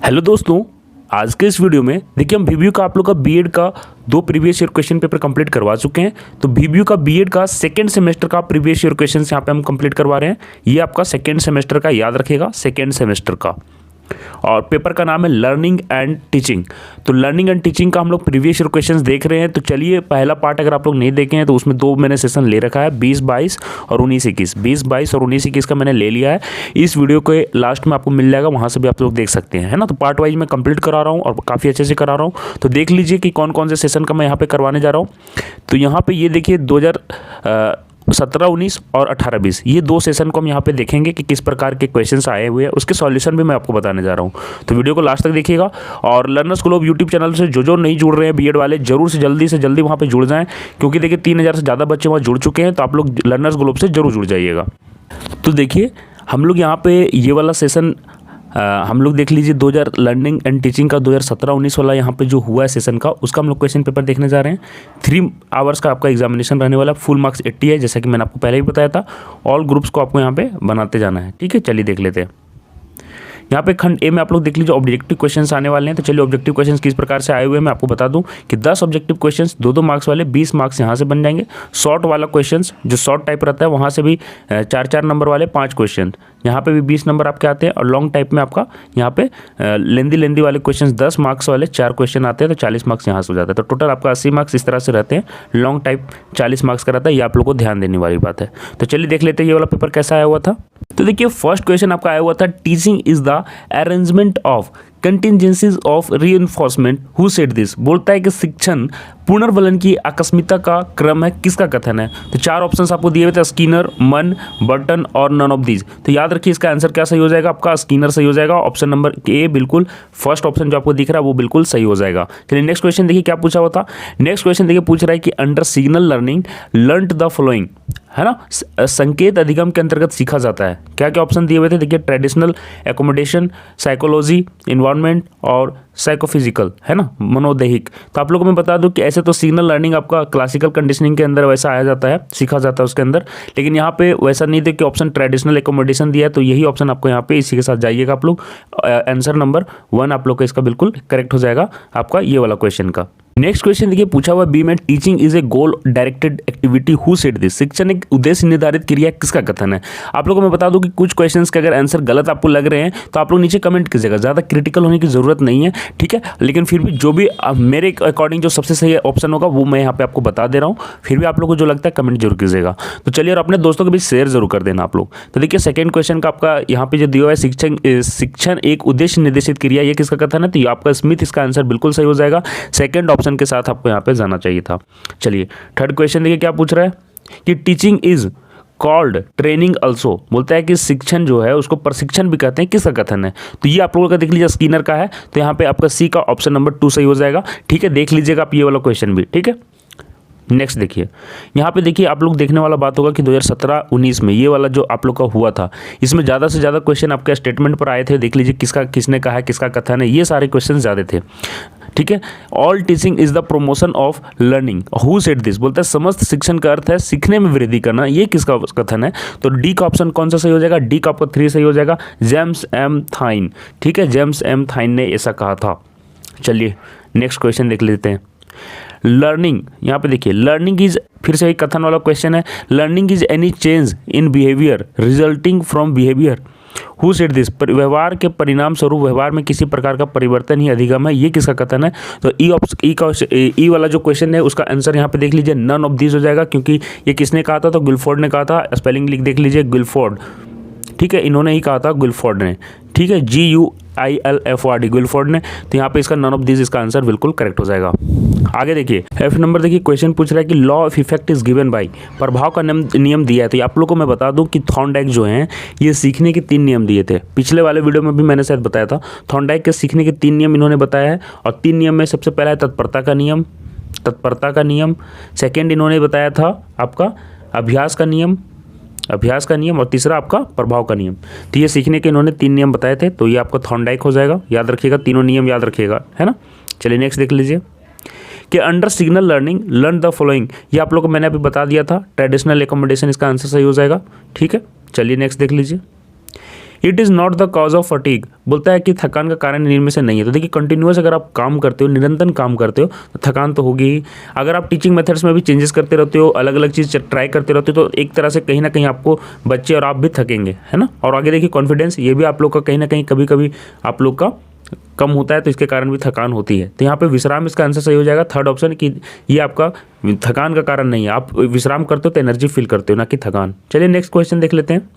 Hello दोस्तों, आज के इस वीडियो में देखिए हम VBU का आप लोग का बीएड का 2 previous year question paper complete करवा चुके हैं। तो VBU का बीएड का सेकंड सेमेस्टर का प्रीवियस ईयर क्वेश्चन यहाँ पे हम कंप्लीट करवा रहे हैं। ये आपका सेकंड सेमेस्टर का, याद रखिएगा, सेकंड सेमेस्टर का। और पेपर का नाम है लर्निंग एंड टीचिंग। तो लर्निंग एंड टीचिंग का हम लोग प्रीवियस ईयर क्वेश्चंस देख रहे हैं। तो चलिए, पहला पार्ट अगर आप लोग नहीं देखे हैं तो उसमें 2 मैंने सेशन ले रखा है, 20-22 और 19-21। 20-22 और 19-21 का मैंने ले लिया है। इस वीडियो के लास्ट में आपको मिल जाएगा, वहाँ से भी आप लोग देख सकते हैं, है ना। तो पार्ट वाइज मैं कंप्लीट करा रहा हूँ और काफ़ी अच्छे से करा रहा हूँ। तो देख लीजिए कि कौन कौन से सेशन का मैं यहाँ पर करवाने जा रहा हूँ। तो यहाँ पर ये देखिए 2017-19 और 18-20 ये 2 सेशन को हम यहाँ पे देखेंगे कि किस प्रकार के क्वेश्चंस आए हुए हैं। उसके सॉल्यूशन भी मैं आपको बताने जा रहा हूँ। तो वीडियो को लास्ट तक देखिएगा। और लर्नर्स ग्लोब यूट्यूब चैनल से जो नहीं जुड़ रहे हैं बीएड वाले, जरूर से जल्दी वहाँ पे जुड़ जाएं, क्योंकि देखिए 3000 से ज़्यादा बच्चे वहाँ जुड़ चुके हैं। तो आप लोग लर्नर्स ग्लोब से जरूर जुड़ जाइएगा। तो देखिए हम लोग यहाँ पे ये वाला सेशन हम लोग देख लीजिए 2000 लर्निंग एंड टीचिंग का 2017-19 वाला यहाँ पे जो हुआ है सेशन का, उसका हम लोग क्वेश्चन पेपर देखने जा रहे हैं। 3 आवर्स का आपका एग्जामिनेशन रहने वाला, फुल मार्क्स 80 है, जैसा कि मैंने आपको पहले ही बताया था। ऑल ग्रुप्स को आपको यहाँ पे बनाते जाना है, ठीक है। चलिए देख लेते हैं। यहाँ पे खंड ए में आप लोग देख लीजिए ऑब्जेक्टिव क्वेश्चंस आने वाले हैं। तो चलिए ऑब्जेक्टिव क्वेश्चंस किस प्रकार से आए हुए हैं मैं आपको बता दूं कि 10 ऑब्जेक्टिव क्वेश्चंस 2-2 मार्क्स वाले 20 मार्क्स यहाँ से बन जाएंगे। शॉर्ट वाला क्वेश्चंस जो शॉर्ट टाइप रहता है वहाँ से भी 4-4 नंबर वाले 5 क्वेश्चन, यहाँ पे भी 20 नंबर आपके आते हैं। और लॉन्ग टाइप में आपका यहाँ पे लेंदी वाले क्वेश्चन 10 मार्क्स वाले 4 क्वेश्चन आते हैं, तो 40 मार्क्स यहाँ से हो जाता है। तो टोटल आपका 80 मार्क्स इस तरह से रहते हैं। लॉन्ग टाइप 40 मार्क्स का रहता है, ये आप लोग को ध्यान देने वाली बात है। तो चलिए देख लेते हैं ये वाला पेपर कैसा आया हुआ था। तो देखिए फर्स्ट क्वेश्चन आपका आया हुआ था, teaching is the arrangement of contingencies of reinforcement, who said this. बोलता है कि शिक्षण पुनर्बलन की आकस्मिकता का क्रम है, किसका कथन है। तो 4 ऑप्शंस आपको दिए हुए थे, स्किनर, मन, बर्टन और नन ऑफ दीज। तो याद रखिए इसका आंसर क्या सही हो जाएगा, आपका स्किनर सही हो जाएगा। ऑप्शन नंबर ए बिल्कुल फर्स्ट ऑप्शन जो आपको दिख रहा है वो बिल्कुल सही हो जाएगा। चलिए नेक्स्ट क्वेश्चन देखिए क्या पूछा हुआ था। नेक्स्ट क्वेश्चन देखिए पूछ रहा है कि under signal learning learned the following, है ना, संकेत अधिगम के अंतर्गत सीखा जाता है। क्या क्या ऑप्शन दिए हुए थे देखिए, ट्रेडिशनल, एकोमोडेशन, साइकोलॉजी, इन्वायरमेंट और साइकोफिजिकल, है ना, मनोदैहिक। तो आप लोगों को मैं बता दूं कि ऐसे तो सिग्नल लर्निंग आपका क्लासिकल कंडीशनिंग के अंदर वैसा आया जाता है, सीखा जाता है उसके अंदर, लेकिन यहाँ पे वैसा नहीं थे कि ऑप्शन ट्रेडिशनल एकोमोडेशन दिया है। तो यही ऑप्शन आपको यहाँ पे इसी के साथ जाइएगा आप लोग। आंसर नंबर 1 आप लोग का इसका बिल्कुल करेक्ट हो जाएगा आपका ये वाला क्वेश्चन का। नेक्स्ट क्वेश्चन देखिए पूछा हुआ बी में, teaching is a goal directed activity, who said this. शिक्षण एक उद्देश्य निर्धारित क्रिया, किसका कथन है। आप लोगों को मैं बता दूं कि कुछ क्वेश्चंस के अगर आंसर गलत आपको लग रहे हैं तो आप लोग नीचे कमेंट कीजिएगा, ज़्यादा क्रिटिकल होने की जरूरत नहीं है, ठीक है। लेकिन फिर भी जो भी मेरे अकॉर्डिंग जो सबसे सही ऑप्शन होगा वो मैं यहाँ पे आपको बता दे रहा हूँ। फिर भी आप लोग को जो लगता है कमेंट जरूर कीजिएगा। तो चलिए, और अपने दोस्तों के बीच शेयर जरूर कर देना आप लोग। तो देखिए सेकंड क्वेश्चन का आपका यहाँ पे जो दिया हुआ है, शिक्षण एक उद्देश्य निर्देशित क्रिया, ये किसका कथन है। तो आपका स्मिथ इसका आंसर बिल्कुल सही हो जाएगा। सेकंड ऑप्शन के साथ आपको यहाँ पे जाना चाहिए था। चलिए थर्ड क्वेश्चन देखिए क्या पूछ रहा है कि teaching is called training also. बोलता है कि शिक्षण जो है उसको प्रशिक्षण भी कहते हैं, किसका कथन है। तो ये आप लोगों का देख लीजिए स्किनर का है। तो यहाँ पे आपका सी का ऑप्शन नंबर 2 सही हो जाएगा, ठीक है। देख लीजिएगा आप ये वाला क्वेश्चन भी, ठीक है। नेक्स्ट देखिए, यहाँ पे देखिए आप लोग देखने वाला बात होगा कि 2017-19 में ये वाला जो आप लोग का हुआ था, इसमें ज़्यादा से ज़्यादा क्वेश्चन आपके स्टेटमेंट पर आए थे। देख लीजिए किसने कहा है, किसका कथन है, ये सारे क्वेश्चन ज़्यादा थे, ठीक है। All teaching is the promotion of learning, who said this. बोलता है समस्त शिक्षण का अर्थ है सीखने में वृद्धि करना, ये किसका कथन है। तो डी का ऑप्शन कौन सा सही हो जाएगा, डी का आपका 3 सही हो जाएगा, जेम्स एम थाइन, ठीक है। जेम्स एम थाइन ने ऐसा कहा था। चलिए नेक्स्ट क्वेश्चन देख लेते हैं। लर्निंग, यहाँ पे देखिए लर्निंग इज, फिर से एक कथन वाला क्वेश्चन है, learning is any change in behaviour resulting from behaviour, who said this. व्यवहार के परिणाम स्वरूप व्यवहार में किसी प्रकार का परिवर्तन ही अधिगम है, ये किसका कथन है। तो ई वाला जो क्वेश्चन है उसका आंसर यहाँ पे देख लीजिए नन ऑफ दिस हो जाएगा, क्योंकि ये किसने कहा था, तो गुइलफोर्ड ने कहा था। स्पेलिंग लिख देख लीजिए गुइलफोर्ड, ठीक है, इन्होंने ही कहा था गुइलफोर्ड ने, ठीक है, GUILFORD गुइलफोर्ड ने। तो यहाँ पे इसका नन ऑफ दिस इसका आंसर बिल्कुल करेक्ट हो जाएगा। आगे देखिए एफ नंबर देखिए, क्वेश्चन पूछ रहा है कि law of effect is given by, प्रभाव का नियम दिया है। तो आप लोग को मैं बता दूं कि थॉर्नडाइक जो हैं ये सीखने के 3 नियम दिए थे। पिछले वाले वीडियो में भी मैंने शायद बताया था, थॉर्नडाइक के सीखने के 3 नियम इन्होंने बताया है। और 3 नियम में सबसे पहला है तत्परता का नियम, सेकेंड इन्होंने बताया था आपका अभ्यास का नियम और तीसरा आपका प्रभाव का नियम। तो ये सीखने के इन्होंने 3 नियम बताए थे। तो ये आपका थॉर्नडाइक हो जाएगा, याद रखिएगा, तीनों नियम याद रखिएगा, है ना। चलिए नेक्स्ट देख लीजिए कि under signal learning learn the following, ये आप लोग को मैंने अभी बता दिया था, ट्रेडिशनल एकोमोडेशन इसका आंसर सही हो जाएगा, ठीक है। चलिए नेक्स्ट देख लीजिए it is not the cause of fatigue, बोलता है कि थकान का कारण इनमें से नहीं है। तो देखिए कंटिन्यूअस अगर आप काम करते हो, निरंतर काम करते हो तो थकान तो होगी ही। अगर आप टीचिंग मेथड्स में भी चेंजेस करते रहते हो, अलग अलग चीज़ ट्राई करते रहते हो, तो एक तरह से कहीं ना कहीं आपको बच्चे और आप भी थकेंगे, है ना। और आगे देखिए कॉन्फिडेंस, ये भी आप लोग का कहीं ना कहीं कभी कभी आप लोग का कम होता है, तो इसके कारण भी थकान होती है। तो यहाँ पे विश्राम इसका आंसर सही हो जाएगा, थर्ड ऑप्शन, कि ये आपका थकान का कारण नहीं है। आप विश्राम करते हो तो एनर्जी फील करते हो, ना कि थकान। चलिए नेक्स्ट क्वेश्चन देख लेते हैं।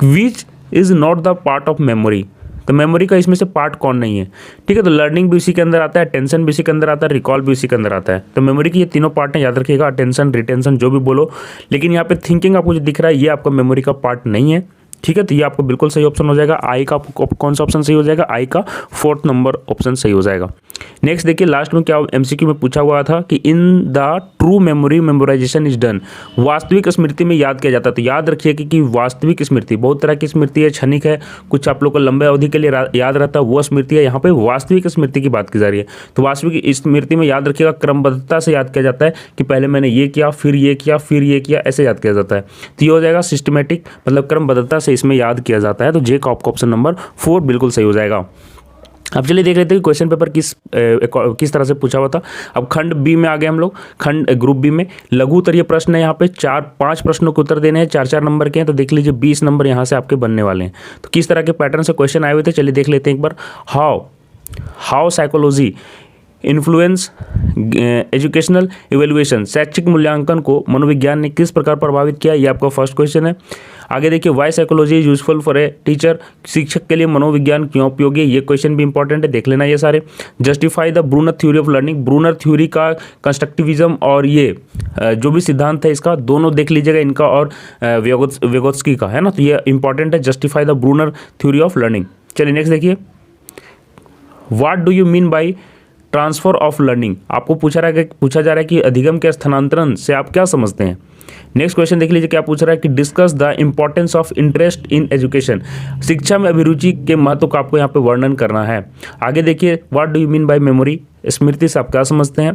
Which is not the part of memory, तो मेमोरी का इसमें से पार्ट कौन नहीं है। ठीक है, तो लर्निंग भी उसी के अंदर आता है, अटेंशन भी उसी के अंदर आता है, रिकॉल भी उसी के अंदर आता है। तो मेमोरी की ये तीनों पार्ट हैं, याद रखिएगा, अटेंशन, रिटेंशन, जो भी बोलो। लेकिन यहाँ पे थिंकिंग आपको जो दिख रहा है ये आपका मेमोरी का पार्ट नहीं है। ठीक है, तो ये आपको बिल्कुल सही ऑप्शन हो जाएगा। आई का कौन सा ऑप्शन सही हो जाएगा, आई का 4th नंबर ऑप्शन सही हो जाएगा। नेक्स्ट देखिए, लास्ट में क्या एमसीक्यू में पूछा हुआ था कि in the true memory memorisation is done, वास्तविक स्मृति में याद किया जाता है। तो याद रखिए कि वास्तविक स्मृति बहुत तरह की स्मृति है, क्षणिक है, कुछ आप लोग को लंबे अवधि के लिए याद रहता है, वो स्मृति है। यहाँ पे वास्तविक स्मृति की बात की जा रही है। तो वास्तविक स्मृति में याद रखिएगा क्रमबद्धता से याद किया जाता है कि पहले मैंने ये किया, फिर ये किया, फिर ये किया, ऐसे याद किया जाता है। तो ये हो जाएगा सिस्टमेटिक, मतलब क्रमबद्धता से इसमें याद किया जाता है। तो जे का आपका ऑप्शन नंबर 4 बिल्कुल सही हो जाएगा। अब चलिए देख लेते हैं कि क्वेश्चन पेपर किस तरह से पूछा हुआ था। अब खंड बी में आ गए हम लोग, खंड ग्रुप बी में लघु उत्तरीय प्रश्न है। यहाँ पे 5 प्रश्नों के उत्तर देने हैं, 4 नंबर के हैं। तो देख लीजिए 20 नंबर यहाँ से आपके बनने वाले हैं। तो किस तरह के पैटर्न से क्वेश्चन आए हुए थे, चलिए देख लेते हैं एक बार। How psychology influence educational evaluation, शैक्षिक मूल्यांकन को मनोविज्ञान ने किस प्रकार प्रभावित किया, ये आपका फर्स्ट क्वेश्चन है। आगे देखिए, why psychology is useful for a teacher, शिक्षक के लिए मनोविज्ञान क्यों उपयोगी है, ये क्वेश्चन भी इंपॉर्टेंट है, देख लेना ये सारे। Justify the Bruner theory of learning, Bruner theory का कंस्ट्रक्टिविज्म और ये जो भी सिद्धांत है इसका, दोनों देख लीजिएगा, इनका और वेगोत्स्की का, है ना। तो ये इंपॉर्टेंट है, justify the Bruner theory of learning. चलिए नेक्स्ट देखिए, what do you mean by transfer of learning, आपको पूछा जा रहा है कि अधिगम के स्थानांतरण से आप क्या समझते हैं। नेक्स्ट क्वेश्चन देख लीजिए, क्या पूछ रहा है कि discuss the importance of interest in education, शिक्षा में अभिरुचि के महत्व का आपको यहाँ पे वर्णन करना है। आगे देखिए, what do you mean by memory, स्मृति से आप क्या समझते हैं।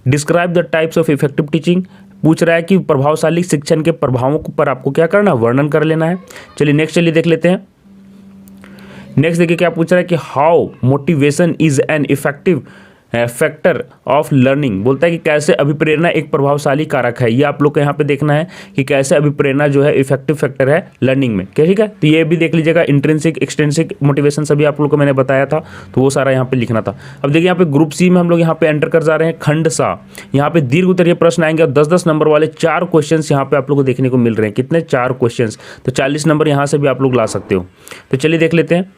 Describe the types of effective teaching, पूछ रहा है कि प्रभावशाली शिक्षण के प्रभावों पर आपको क्या करना है, वर्णन कर लेना है। चलिए नेक्स्ट देख लेते हैं। नेक्स्ट देखिए क्या पूछ रहा है कि how motivation is an effective factor of learning, बोलता है कि कैसे अभिप्रेरणा एक प्रभावशाली कारक है। ये आप लोग को यहाँ पे देखना है कि कैसे अभिप्रेरणा जो है इफेक्टिव फैक्टर है लर्निंग में, क्या ठीक है। तो ये भी देख लीजिएगा, इंट्रिंसिक एक्सट्रिंसिक मोटिवेशन सभी आप लोग को मैंने बताया था, तो वो सारा यहाँ पे लिखना था। अब देखिए यहाँ पे ग्रुप सी में हम लोग यहाँ पे एंटर कर जा रहे हैं, खंड सा। यहाँ पे दीर्घ उत्तरीय प्रश्न आएंगे और 10-10 नंबर वाले 4 क्वेश्चन यहाँ पे आप लोग को देखने को मिल रहे हैं। कितने, 4 क्वेश्चन, तो 40 नंबर यहाँ से भी आप लोग ला सकते हो। तो चलिए देख लेते हैं।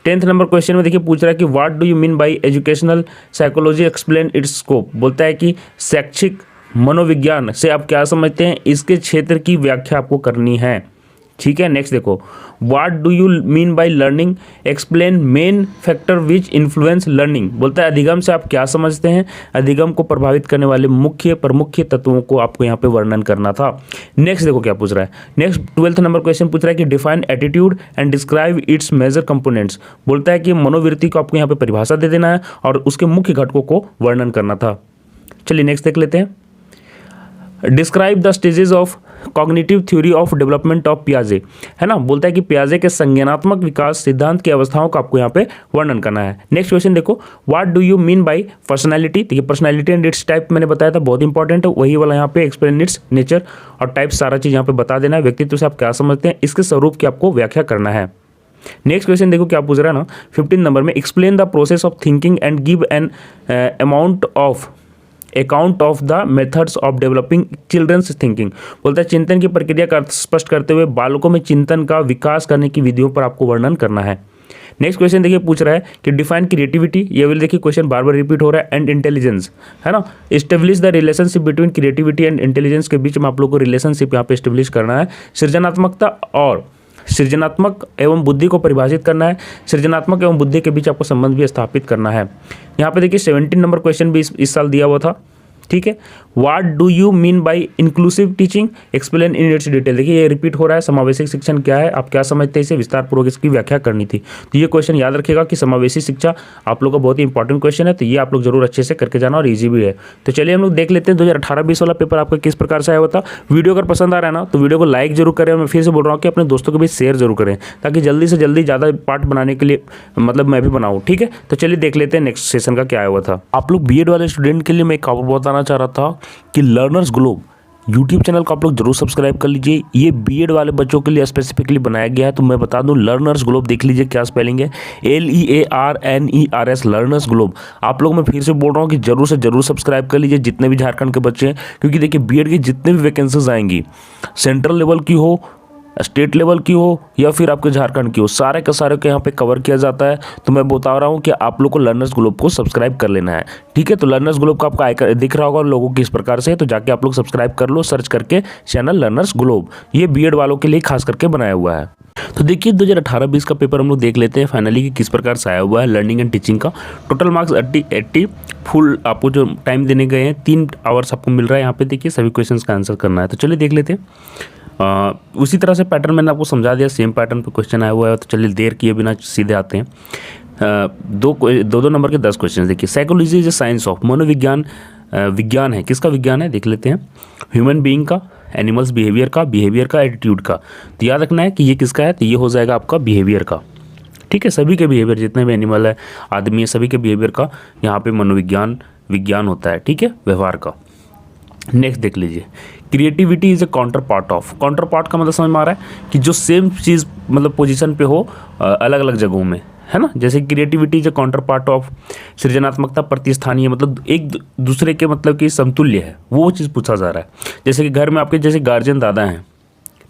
10th नंबर क्वेश्चन में देखिए पूछ रहा है कि what do you mean bye educational psychology explain it's scope, बोलता है कि शैक्षिक मनोविज्ञान से आप क्या समझते हैं, इसके क्षेत्र की व्याख्या आपको करनी है। ठीक है, नेक्स्ट देखो, what do you mean by learning explain main factor which influence learning, बोलता है अधिगम से आप क्या समझते हैं, अधिगम को प्रभावित करने वाले प्रमुख तत्वों को आपको यहाँ पे वर्णन करना था। नेक्स्ट देखो क्या पूछ रहा है। नेक्स्ट 12th नंबर क्वेश्चन पूछ रहा है कि define attitude and describe its major components, बोलता है कि मनोवृत्ति को आपको यहाँ पे परिभाषा दे देना है और उसके मुख्य घटकों को वर्णन करना था। चलिए नेक्स्ट देख लेते हैं। Describe the stages of cognitive theory of development of पियाजे, है ना, बोलता है कि पियाजे के संज्ञानात्मक विकास सिद्धांत की अवस्थाओं का आपको यहाँ पे वर्णन करना है। नेक्स्ट क्वेश्चन देखो, what do you mean bye personality, देखिए पर्सनैलिटी एंड इट्स टाइप मैंने बताया था, बहुत इंपॉर्टेंट है, वही वाला यहाँ पे एक्सप्लेन इट्स नेचर और टाइप, सारा चीज़ यहाँ पे बता देना है। व्यक्तित्व से आप क्या समझते हैं, इसके स्वरूप की आपको व्याख्या करना है। नेक्स्ट क्वेश्चन देखो क्या पूछ रहा है ना, 15 नंबर में, explain the process of thinking and give an account of the methods of developing children's thinking, बोलता है चिंतन की प्रक्रिया का स्पष्ट करते हुए बालकों में चिंतन का विकास करने की विधियों पर आपको वर्णन करना है। नेक्स्ट क्वेश्चन देखिए पूछ रहा है कि डिफाइन क्रिएटिविटी, ये भी देखिए क्वेश्चन बार बार रिपीट हो रहा है, एंड इंटेलिजेंस, है ना, establish the relationship between creativity and intelligence, के बीच में आप लोग को रिलेशनशिप यहाँ पे एस्टेब्लिश करना है। सृजनात्मक एवं बुद्धि को परिभाषित करना है, सृजनात्मक एवं बुद्धि के बीच आपको संबंध भी स्थापित करना है। यहाँ पे देखिए 17 नंबर क्वेश्चन भी इस साल दिया हुआ था, ठीक है। What do you mean by inclusive teaching, explain in its detail. देखिए ये रिपीट हो रहा है, समावेशी शिक्षण क्या है, आप क्या समझते हैं इसे, विस्तार पूर्वक इसकी व्याख्या करनी थी। तो ये क्वेश्चन याद रखिएगा कि समावेशी शिक्षा आप लोग का बहुत ही इंपॉर्टेंट क्वेश्चन है, तो ये आप लोग जरूर अच्छे से करके जाना और ईजी भी है। तो चलिए हम लोग देख लेते हैं 2018-20 वाला पेपर आपका किस प्रकार से आया हुआ था। वीडियो अगर पसंद आ रहा है ना तो वीडियो को लाइक जरूर करें, और मैं फिर से बोल रहा हूँ कि अपने दोस्तों के बीच शेयर जरूर करें, ताकि जल्दी से जल्दी ज़्यादा पार्ट बनाने के लिए मतलब मैं भी बनाऊँ, ठीक है। तो चलिए देख लेते हैं नेक्स्ट सेशन का क्या आया हुआ था। आप लोग बीएड वाले स्टूडेंट के लिए मैं एक खबर बताना चाह रहा था कि लर्नर्स ग्लोब यूट्यूब चैनल को आप लोग जरूर सब्सक्राइब कर लीजिए। ये बीएड वाले बच्चों के लिए स्पेसिफिकली बनाया गया है। तो मैं बता दूं, लर्नर्स ग्लोब देख लीजिए क्या स्पेलिंग है, LEARNERS, लर्नर्स ग्लोब। आप लोग मैं फिर से बोल रहा हूँ कि जरूर से जरूर सब्सक्राइब कर लीजिए जितने भी झारखंड के बच्चे हैं, क्योंकि देखिए बीएड की जितने भी वैकेंसीज आएंगी, सेंट्रल लेवल की हो, स्टेट लेवल की हो या फिर आपके झारखंड की हो, सारे का सारे को यहाँ पे कवर किया जाता है। तो मैं बता रहा हूँ कि आप लोग को लर्नर्स ग्लोब को सब्सक्राइब कर लेना है, ठीक है। तो लर्नर्स ग्लोब का आपका आइकन दिख रहा होगा लोगों किस प्रकार से, तो जाके आप लोग सब्सक्राइब कर लो, सर्च करके चैनल लर्नर्स ग्लोब। ये बीएड वालों के लिए खास करके बनाया हुआ है। तो देखिए 2018-20 का पेपर हम लोग देख लेते हैं फाइनली कि किस प्रकार से आया हुआ है लर्निंग एंड टीचिंग का। टोटल मार्क्स 80 फुल आपको जो टाइम देने गए हैं 3 आवर्स आपको मिल रहा है यहाँ पे। देखिए सभी क्वेश्चन का आंसर करना है, तो चलिए देख लेते हैं। उसी तरह से पैटर्न मैंने आपको समझा दिया, सेम पैटर्न पे क्वेश्चन आया हुआ है। तो चलिए देर किए बिना सीधे आते हैं। दो नंबर के 10 क्वेश्चन देखिए। Psychology is a science of, मनोविज्ञान विज्ञान है, किसका विज्ञान है देख लेते हैं। ह्यूमन बीइंग का, एनिमल्स बिहेवियर का, एटीट्यूड का। तो याद रखना है कि ये किसका है, तो ये हो जाएगा आपका बिहेवियर का, ठीक है। सभी के बिहेवियर, जितने भी एनिमल है, आदमी है, सभी के बिहेवियर का यहाँ पे विज्ञान होता है, ठीक है, व्यवहार का। नेक्स्ट देख लीजिए, creativity is a counter part of. Counter part का मतलब समझ में आ रहा है कि जो सेम चीज़ मतलब पोजीशन पे हो अलग अलग जगहों में, है ना। जैसे creativity is a counter part of, सृजनात्मकता प्रतिस्थानीय, मतलब एक दूसरे के मतलब कि समतुल्य है, वो चीज़ पूछा जा रहा है। जैसे कि घर में आपके जैसे गार्जियन दादा हैं,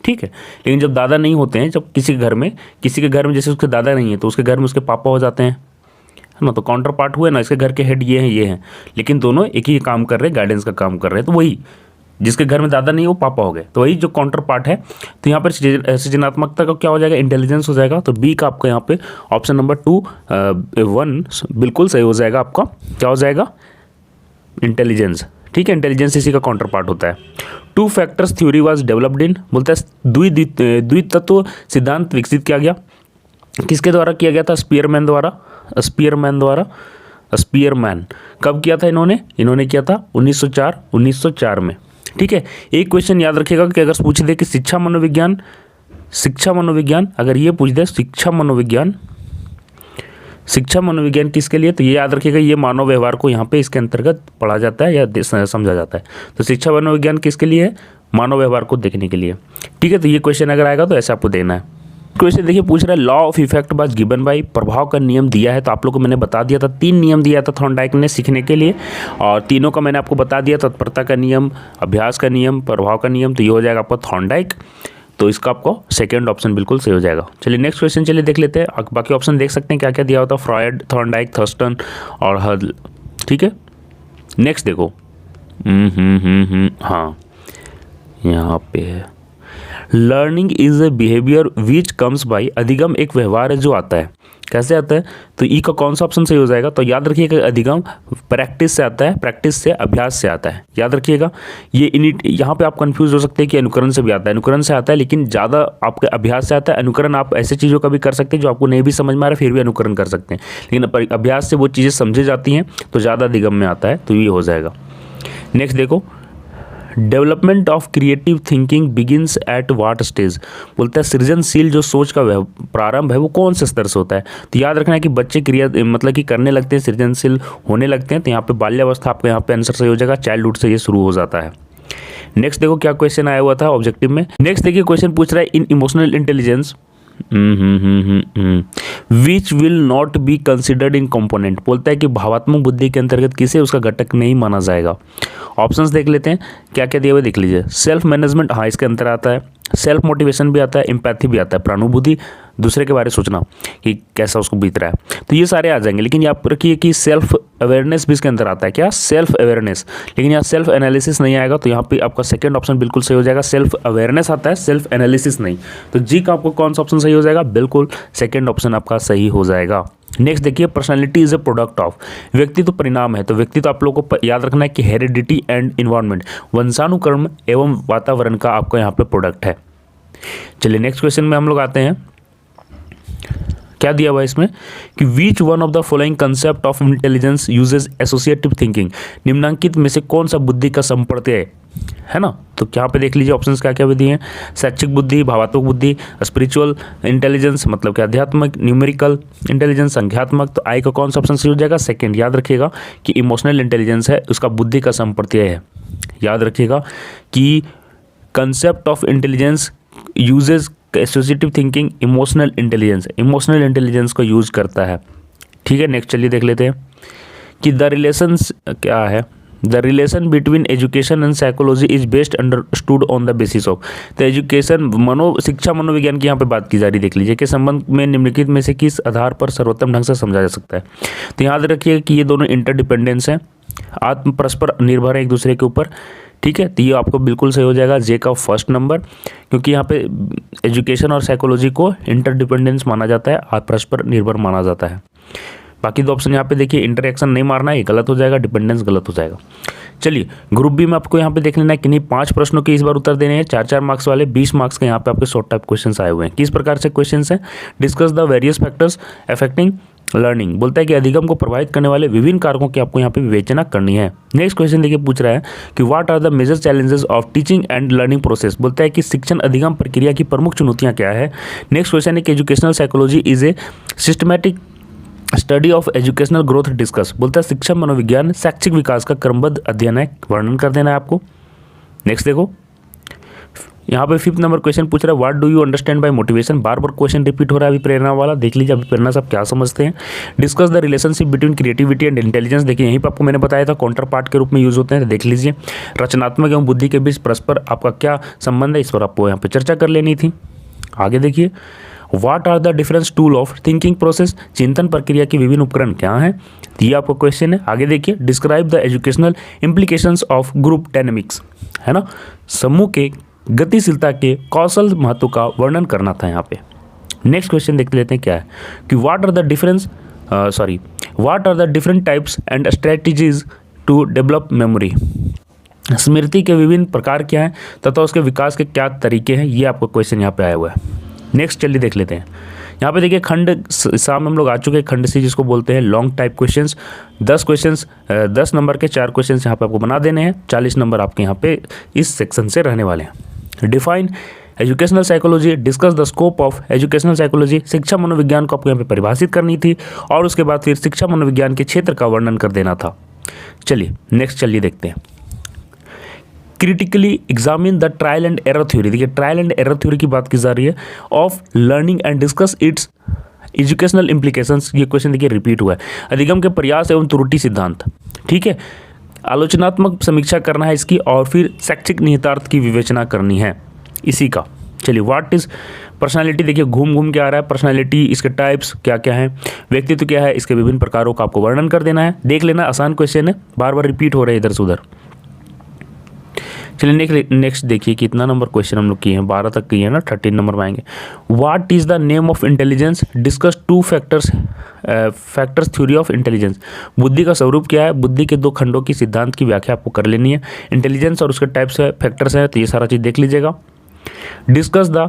ठीक है, लेकिन जब दादा नहीं होते हैं, जब किसी के घर में जैसे उसके दादा नहीं है तो उसके घर में उसके पापा हो जाते हैं, है ना। तो काउंटर पार्ट हुए ना, इसके घर के हेड ये हैं, लेकिन दोनों एक ही काम कर रहे हैं, गाइडेंस का काम कर रहे हैं। तो वही जिसके घर में दादा नहीं है वो पापा हो गए, तो वही जो काउंटर पार्ट है। तो यहाँ पर सृजनात्मकता का क्या हो जाएगा, इंटेलिजेंस हो जाएगा। तो बी का आपका यहाँ पे ऑप्शन नंबर 1 बिल्कुल सही हो जाएगा। आपका क्या हो जाएगा, इंटेलिजेंस, ठीक है। इंटेलिजेंस इसी का काउंटर पार्ट होता है। 2 factors theory was developed in, बोलता है द्वितत्व सिद्धांत विकसित किया गया, किसके द्वारा किया गया था, स्पीयरमैन। कब किया था इन्होंने किया था 1904 में, ठीक है। एक क्वेश्चन याद रखिएगा कि अगर पूछ दे कि शिक्षा मनोविज्ञान अगर ये पूछ दे शिक्षा मनोविज्ञान किसके लिए, तो ये याद रखिएगा ये मानव व्यवहार को यहाँ पे इसके अंतर्गत पढ़ा जाता है या समझा जाता है। तो शिक्षा मनोविज्ञान किसके लिए है, मानव व्यवहार को देखने के लिए, ठीक है। तो ये क्वेश्चन अगर आएगा तो ऐसा आपको देना है। क्वेश्चन देखिए पूछ रहा है law of effect bye given by, प्रभाव का नियम दिया है। तो आप लोगों को मैंने बता दिया था 3 नियम दिया था थॉर्नडाइक ने सीखने के लिए, और तीनों का मैंने आपको बता दिया, तत्परता का नियम, अभ्यास का नियम, प्रभाव का नियम। तो ये हो जाएगा आपका थॉर्नडाइक। तो इसका आपको सेकंड ऑप्शन बिल्कुल सही हो जाएगा। चलिए नेक्स्ट क्वेश्चन चलिए देख लेते हैं। बाकी ऑप्शन देख सकते हैं क्या क्या दिया होता है, फ्रॉयड, थॉर्नडाइक, थर्स्टन और हल, ठीक है। नेक्स्ट देखो, हाँ यहाँ पे है, learning is a behaviour which comes by, अधिगम एक व्यवहार है जो आता है, कैसे आता है, तो ई का कौन सा ऑप्शन सही हो जाएगा, तो याद रखिएगा अधिगम प्रैक्टिस से आता है, प्रैक्टिस से अभ्यास से आता है, याद रखिएगा। ये यहाँ पे आप कंफ्यूज हो सकते हैं कि अनुकरण से भी आता है, अनुकरण से आता है लेकिन ज़्यादा आपके अभ्यास से आता है। अनुकरण आप ऐसे चीज़ों का भी कर सकते हैं जो आपको नहीं भी समझ में आ रहा है फिर भी अनुकरण कर सकते हैं, लेकिन अभ्यास से वो चीज़ें समझी जाती हैं तो ज़्यादा अधिगम में आता है, तो ये हो जाएगा। नेक्स्ट देखो, development of creative thinking begins at what stage, बोलता है सृजनशील जो सोच का प्रारंभ है वो कौन से स्तर से होता है। तो याद रखना है कि बच्चे क्रिया मतलब कि करने लगते हैं, सृजनशील होने लगते हैं, तो यहाँ पे बाल्यावस्था आपका यहाँ पे आंसर सही हो जाएगा, चाइल्डहुड से ये शुरू हो जाता है। नेक्स्ट देखो क्या क्वेश्चन आया हुआ था ऑब्जेक्टिव में। नेक्स्ट देखिए क्वेश्चन पूछ रहा है in emotional intelligence which will not be considered in component, बोलता है कि भावात्मक बुद्धि के अंतर्गत किसे उसका घटक नहीं माना जाएगा। ऑप्शंस देख लेते हैं क्या क्या दिए हुए देख लीजिए। सेल्फ मैनेजमेंट, हाँ इसके अंतर आता है, सेल्फ मोटिवेशन भी आता है, एम्पैथी भी आता है, प्राणुबुद्धि, दूसरे के बारे में सोचना कि कैसा उसको बीत रहा है, तो ये सारे आ जाएंगे। लेकिन याद रखिए कि सेल्फ अवेयरनेस भी इसके अंदर आता है, क्या सेल्फ अवेयरनेस, लेकिन यहाँ सेल्फ एनालिसिस नहीं आएगा, तो यहाँ पे आपका सेकंड ऑप्शन बिल्कुल सही हो जाएगा। सेल्फ अवेयरनेस आता है, सेल्फ एनालिसिस नहीं, तो जी का आपको कौन सा ऑप्शन सही हो जाएगा, बिल्कुल सेकंड ऑप्शन आपका सही हो जाएगा। नेक्स्ट देखिए, personality is a product of, व्यक्तित्व परिणाम है। तो व्यक्तित्व आप लोगों को याद रखना है कि हेरिडिटी एंड इन्वायरमेंट, वंशानुक्रम एवं वातावरण का आपको यहाँ पे प्रोडक्ट है। चलिए नेक्स्ट क्वेश्चन में हम लोग आते हैं। क्या दिया हुआ है इसमें कि which one of the following concept of intelligence uses associative thinking, निम्नलिखित में से कौन सा बुद्धि का संप्रत्यय है ना। तो यहाँ पे देख लीजिए ऑप्शंस क्या क्या भी दिए हैं, शैक्षिक बुद्धि, भावात्मक बुद्धि, स्पिरिचुअल इंटेलिजेंस मतलब कि आध्यात्मिक, न्यूमेरिकल इंटेलिजेंस संख्यात्मक। तो आई का कौन सा ऑप्शन सही हो जाएगा, सेकंड। याद रखिएगा कि इमोशनल इंटेलिजेंस है, उसका बुद्धि का संप्रत्यय है। याद रखिएगा कि concept of intelligence uses associative thinking, emotional intelligence को यूज करता है। ठीक है, नेक्स्ट चलिए देख लेते हैं कि द रिलेशंस क्या है। The relation between education and psychology is best understood on the basis of. तो एजुकेशन शिक्षा मनोविज्ञान की यहाँ पे बात की जा रही, देख लीजिए कि संबंध में निम्नलिखित में से किस आधार पर सर्वोत्तम ढंग से समझा जा सकता है। तो याद रखिए कि ये दोनों इंटरडिपेंडेंस हैं, आत्म परस्पर निर्भर है एक दूसरे के ऊपर। ठीक है, तो ये आपको बिल्कुल सही हो जाएगा, जे का फर्स्ट नंबर, क्योंकि यहाँ पे एजुकेशन और साइकोलॉजी को इंटरडिपेंडेंस माना जाता है, परस्पर निर्भर माना जाता है। बाकी दो ऑप्शन यहाँ पे देखिए, इंटरएक्शन नहीं मारना है, ये गलत हो जाएगा, डिपेंडेंस गलत हो जाएगा। चलिए ग्रुप बी में आपको यहाँ पे देख लेना है कि नहीं 5 प्रश्नों के इस बार उत्तर देने हैं, 4-4 मार्क्स वाले, 20 मार्क्स के यहाँ पे आपके शॉर्ट टाइप क्वेश्चंस आए हुए हैं। किस प्रकार से क्वेश्चंस हैं, discuss the various factors affecting learning, बोलता है कि अधिगम को प्रभावित करने वाले विभिन्न कारकों की आपको यहाँ पे विवेचना करनी है। नेक्स्ट क्वेश्चन देखिए पूछ रहा है कि what are the major challenges of teaching and learning process, बोलता है कि शिक्षण अधिगम प्रक्रिया की प्रमुख चुनौतियाँ क्या है। नेक्स्ट क्वेश्चन है कि educational psychology is a systematic study of educational growth discuss, बोलता है शिक्षा मनोविज्ञान शैक्षिक विकास का क्रमबद्ध अध्ययन है, वर्णन कर देना है आपको। नेक्स्ट देखो यहाँ पे 5th नंबर क्वेश्चन पूछ रहा है what do you understand by motivation, bar bar question repeat हो रहा है अभी प्रेरणा वाला, देख लीजिए अभी प्रेरणा से आप क्या समझते हैं। Discuss the relationship between creativity and intelligence, देखिए यहीं पर आपको मैंने बताया था काउंटर पार्ट के रूप में यूज होते हैं, देख लीजिए। रचनात्मक एवं बुद्धि के बीच परस्पर आपका क्या संबंध है, इस पर आपको यहाँ पे चर्चा कर लेनी थी। आगे देखिए what are the difference tool of thinking process, चिंतन प्रक्रिया के विभिन्न उपकरण क्या हैं, ये आपको क्वेश्चन है। आगे देखिए describe the educational implications of group dynamics, है ना, समूह के गतिशीलता के कौशल महत्व का वर्णन करना था यहाँ पे। नेक्स्ट क्वेश्चन देख लेते हैं क्या है कि what are the different types and strategies to develop memory, स्मृति के विभिन्न प्रकार क्या हैं तथा उसके विकास के क्या तरीके हैं, ये आपको क्वेश्चन यहाँ पे आया हुआ है। नेक्स्ट चलिए देख लेते हैं। यहाँ पे देखिए खंड साम हम लोग आ चुके हैं, खंड सी जिसको बोलते हैं लॉन्ग टाइप क्वेश्चंस। 10 नंबर के 4 क्वेश्चंस यहाँ पे आपको बना देने हैं, 40 नंबर आपके यहाँ पे इस सेक्शन से रहने वाले हैं। Define educational psychology, discuss the scope of educational psychology, शिक्षा मनोविज्ञान को आपको यहाँ पे परिभाषित करनी थी और उसके बाद फिर शिक्षा मनोविज्ञान के क्षेत्र का वर्णन कर देना था। चलिए नेक्स्ट चलिए देखते हैं। Critically examine the trial and error theory, देखिए ट्रायल एंड एरर थ्योरी की बात की जा रही है of learning and discuss it's educational implications, ये क्वेश्चन देखिए रिपीट हुआ है। अधिगम के प्रयास एवं त्रुटि सिद्धांत, ठीक है, आलोचनात्मक समीक्षा करना है इसकी और फिर शैक्षिक निहितार्थ की विवेचना करनी है इसी का। चलिए व्हाट इज पर्सनालिटी, देखिए घूम के आ रहा है पर्सनालिटी, इसके टाइप्स क्या क्या है, व्यक्तित्व क्या है, इसके विभिन्न प्रकारों का आपको वर्णन कर देना है। देख लेना, आसान क्वेश्चन है, बार बार रिपीट हो रहे हैं इधर से उधर। चलिए नेक्स्ट देखिए कितना नंबर क्वेश्चन हम लोग किए हैं, 12 तक किए हैं ना, 13 नंबर में आएंगे। What is the name of intelligence, discuss 2 factors theory of intelligence, बुद्धि का स्वरूप क्या है, बुद्धि के 2 खंडों की सिद्धांत की व्याख्या आपको कर लेनी है। इंटेलिजेंस और उसके टाइप्स है, फैक्टर्स है, तो ये सारा चीज़ देख लीजिएगा। Discuss the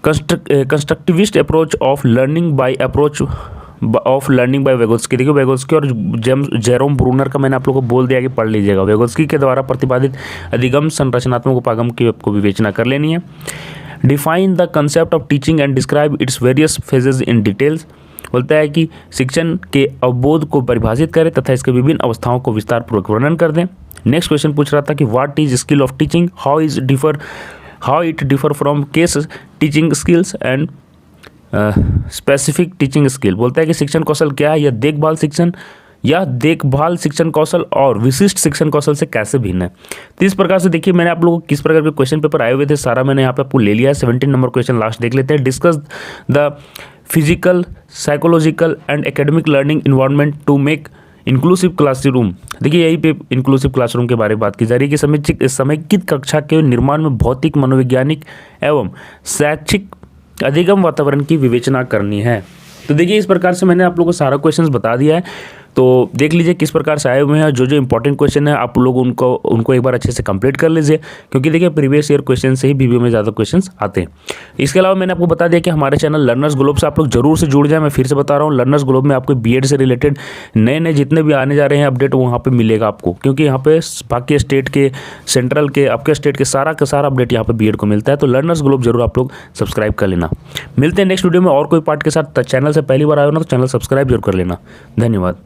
constructivist approach of learning by Vygotsky, देखिए वेगोत्स्की और जेरोम ब्रूनर का मैंने आप लोगों को बोल दिया कि पढ़ लीजिएगा। वेगोत्स्की के द्वारा प्रतिपादित अधिगम संरचनात्मक उपागम की आपको विवेचना कर लेनी है। Define the concept of teaching and describe its various phases in details, बोलता है कि शिक्षण के अवबोध को परिभाषित करें तथा इसके विभिन्न अवस्थाओं को विस्तार पूर्वक वर्णन कर दें। नेक्स्ट क्वेश्चन पूछ रहा था कि what is skill of teaching, how it differ from case teaching skills and specific teaching skill, बोलता है कि शिक्षण कौशल क्या है, यह देखभाल शिक्षण कौशल और विशिष्ट शिक्षण कौशल से कैसे भिन्न है। तो इस प्रकार से देखिए मैंने आप लोगों को किस प्रकार के क्वेश्चन पेपर आए हुए थे सारा मैंने यहाँ पे आपको ले लिया है। 17 नंबर क्वेश्चन लास्ट देख लेते हैं। Discuss the physical, psychological and academic learning environment to make inclusive classroom, देखिए यही पे इंक्लूसिव क्लासरूम के बारे में बात की जा रही है कि समेकित कक्षा के निर्माण में भौतिक, मनोवैज्ञानिक एवं शैक्षिक अधिगम वातावरण की विवेचना करनी है। तो देखिए इस प्रकार से मैंने आप लोगों को सारा क्वेश्चंस बता दिया है। तो देख लीजिए किस प्रकार से आए हुए हैं, जो जो इंपॉर्टेंट क्वेश्चन है आप लोग उनको एक बार अच्छे से कंप्लीट कर लीजिए, क्योंकि देखिए प्रीवियस ईयर क्वेश्चन से ही बीबीए में ज़्यादा क्वेश्चंस आते हैं। इसके अलावा मैंने आपको बता दिया कि हमारे चैनल लर्नर्स ग्लोब से आप लोग जरूर से जुड़ जाए। मैं फिर से बता रहा हूँ, लर्नर्स ग्लोब में आपको बीएड से रिलेटेड नए नए जितने भी आने जा रहे हैं अपडेट वहाँ पे मिलेगा आपको, क्योंकि यहाँ पे बाकी स्टेट के, सेंट्रल के, आपके स्टेट के सारा का सारा अपडेट यहाँ पे बीएड को मिलता है। तो लर्नर्स ग्लोब जरूर आप लोग सब्सक्राइब कर लेना। मिलते हैं नेक्स्ट वीडियो में और कोई पार्ट के साथ। चैनल से पहली बार आए हो ना तो चैनल सब्सक्राइब जरूर कर लेना। धन्यवाद।